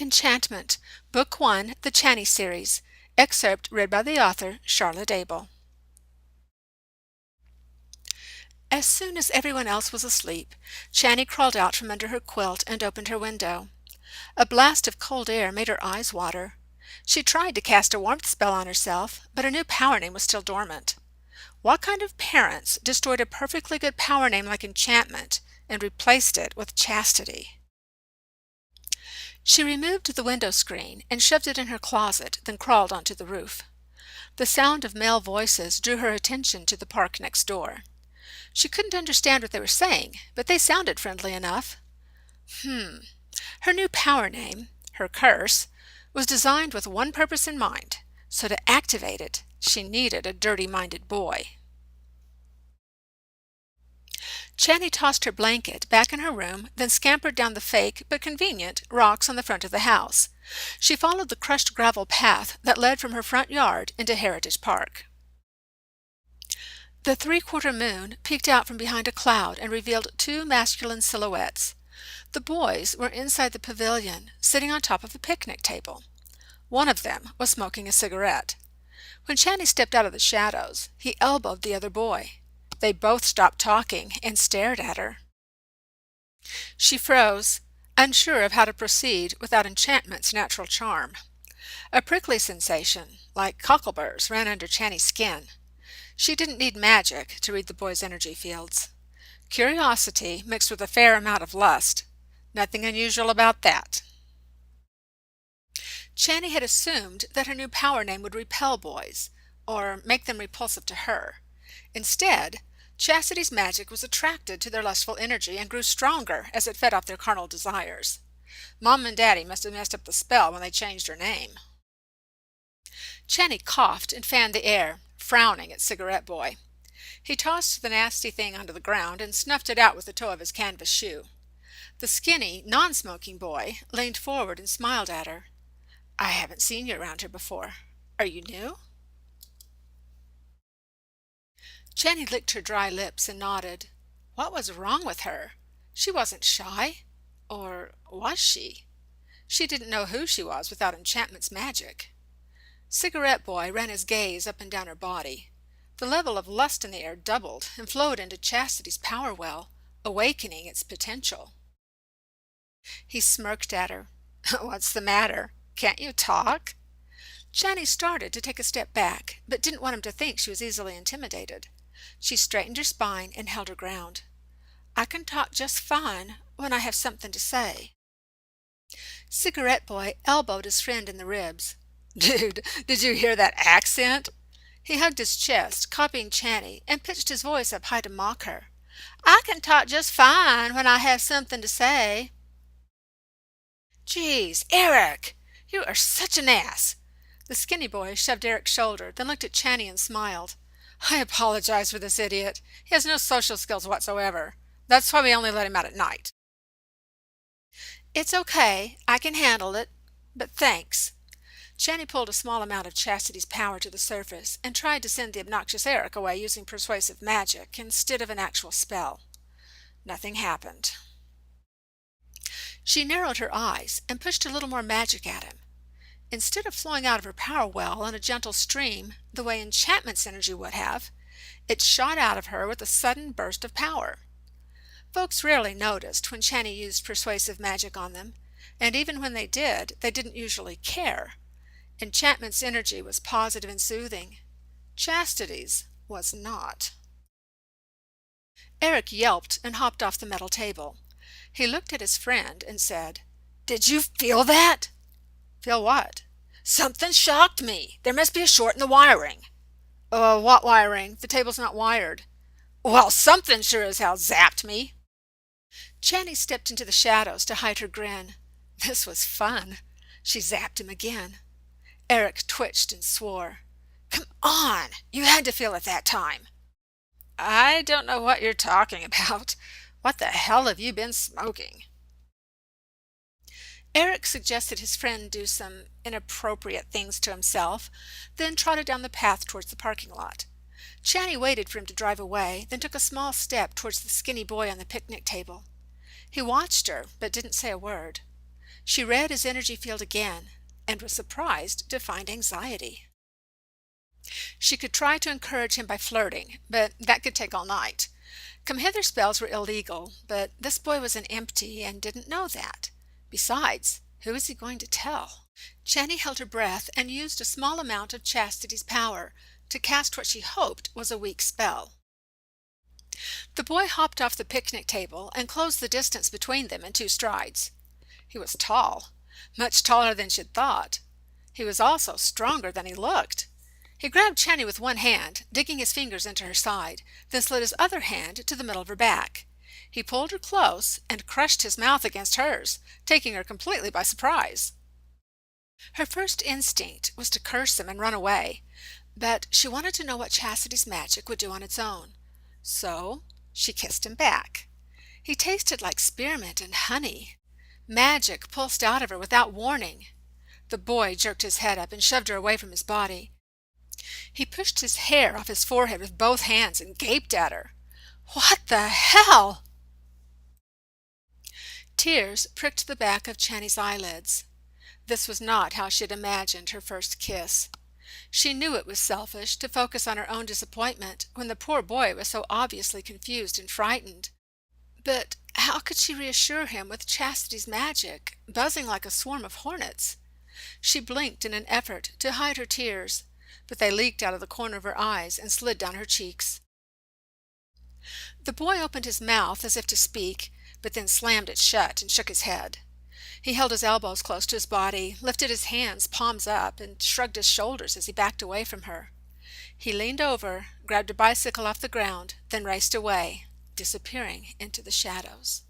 Enchantment, Book 1, the Channie series. Excerpt read by the author, Charlotte Abel. As soon as everyone else was asleep, Channie crawled out from under her quilt and opened her window. A blast of cold air made her eyes water. She tried to cast a warmth spell on herself, but her new power name was still dormant. What kind of parents destroyed a perfectly good power name like Enchantment and replaced it with Chastity? She removed the window screen and shoved it in her closet, then crawled onto the roof. The sound of male voices drew her attention to the park next door. She couldn't understand what they were saying, but they sounded friendly enough. Her new power name, her curse, was designed with one purpose in mind, so to activate it, she needed a dirty-minded boy. Channie tossed her blanket back in her room, then scampered down the fake, but convenient, rocks on the front of the house. She followed the crushed gravel path that led from her front yard into Heritage Park. The three-quarter moon peeked out from behind a cloud and revealed two masculine silhouettes. The boys were inside the pavilion, sitting on top of a picnic table. One of them was smoking a cigarette. When Channie stepped out of the shadows, he elbowed the other boy. They both stopped talking and stared at her. She froze, unsure of how to proceed without Enchantment's natural charm. A prickly sensation, like cockleburrs, ran under Channie's skin. She didn't need magic to read the boy's energy fields. Curiosity mixed with a fair amount of lust. Nothing unusual about that. Channie had assumed that her new power name would repel boys, or make them repulsive to her. Instead, Chastity's magic was attracted to their lustful energy and grew stronger as it fed off their carnal desires. Mom and Daddy must have messed up the spell when they changed her name. Channie coughed and fanned the air, frowning at Cigarette Boy. He tossed the nasty thing onto the ground and snuffed it out with the toe of his canvas shoe. The skinny, non-smoking boy leaned forward and smiled at her. "I haven't seen you around here before. Are you new?" Channie licked her dry lips and nodded. What was wrong with her? She wasn't shy. Or was she? She didn't know who she was without Enchantment's magic. Cigarette Boy ran his gaze up and down her body. The level of lust in the air doubled and flowed into Chastity's power well, awakening its potential. He smirked at her. "What's the matter? Can't you talk?" Channie started to take a step back, but didn't want him to think she was easily intimidated. She straightened her spine and held her ground. "I can talk just fine when I have something to say." Cigarette Boy elbowed his friend in the ribs. "Dude, did you hear that accent?" He hugged his chest, copying Channie, and pitched his voice up high to mock her. "I can talk just fine when I have something to say." "Geez, Eric, you are such an ass." The skinny boy shoved Eric's shoulder, then looked at Channie and smiled. "I apologize for this idiot. He has no social skills whatsoever. That's why we only let him out at night." "It's okay. I can handle it. But thanks." Channie pulled a small amount of Chastity's power to the surface and tried to send the obnoxious Eric away using persuasive magic instead of an actual spell. Nothing happened. She narrowed her eyes and pushed a little more magic at him. Instead of flowing out of her power well in a gentle stream, the way Enchantment's energy would have, it shot out of her with a sudden burst of power. Folks rarely noticed when Channie used persuasive magic on them, and even when they did, they didn't usually care. Enchantment's energy was positive and soothing. Chastity's was not. Eric yelped and hopped off the metal table. He looked at his friend and said, "Did you feel that?" "Feel what?" "Something shocked me. There must be a short in the wiring." What wiring? The table's not wired." "Well, something sure as hell zapped me." Channie stepped into the shadows to hide her grin. This was fun. She zapped him again. Eric twitched and swore. "Come on! You had to feel it that time." "I don't know what you're talking about. What the hell have you been smoking?" Eric suggested his friend do some inappropriate things to himself, then trotted down the path towards the parking lot. Channie waited for him to drive away, then took a small step towards the skinny boy on the picnic table. He watched her, but didn't say a word. She read his energy field again and was surprised to find anxiety. She could try to encourage him by flirting, but that could take all night. Come hither spells were illegal, but this boy was an empty and didn't know that. Besides, who was he going to tell? Channie held her breath and used a small amount of Chastity's power to cast what she hoped was a weak spell. The boy hopped off the picnic table and closed the distance between them in 2 strides. He was tall, much taller than she'd thought. He was also stronger than he looked. He grabbed Channie with one hand, digging his fingers into her side, then slid his other hand to the middle of her back. He pulled her close and crushed his mouth against hers, taking her completely by surprise. Her first instinct was to curse him and run away, but she wanted to know what Chastity's magic would do on its own. So she kissed him back. He tasted like spearmint and honey. Magic pulsed out of her without warning. The boy jerked his head up and shoved her away from his body. He pushed his hair off his forehead with both hands and gaped at her. "What the hell?" Tears pricked the back of Channie's eyelids. This was not how she had imagined her first kiss. She knew it was selfish to focus on her own disappointment when the poor boy was so obviously confused and frightened. But how could she reassure him with Chastity's magic, buzzing like a swarm of hornets? She blinked in an effort to hide her tears, but they leaked out of the corner of her eyes and slid down her cheeks. The boy opened his mouth as if to speak, but then slammed it shut and shook his head. He held his elbows close to his body, lifted his hands palms up, and shrugged his shoulders as he backed away from her. He leaned over, grabbed a bicycle off the ground, then raced away, disappearing into the shadows.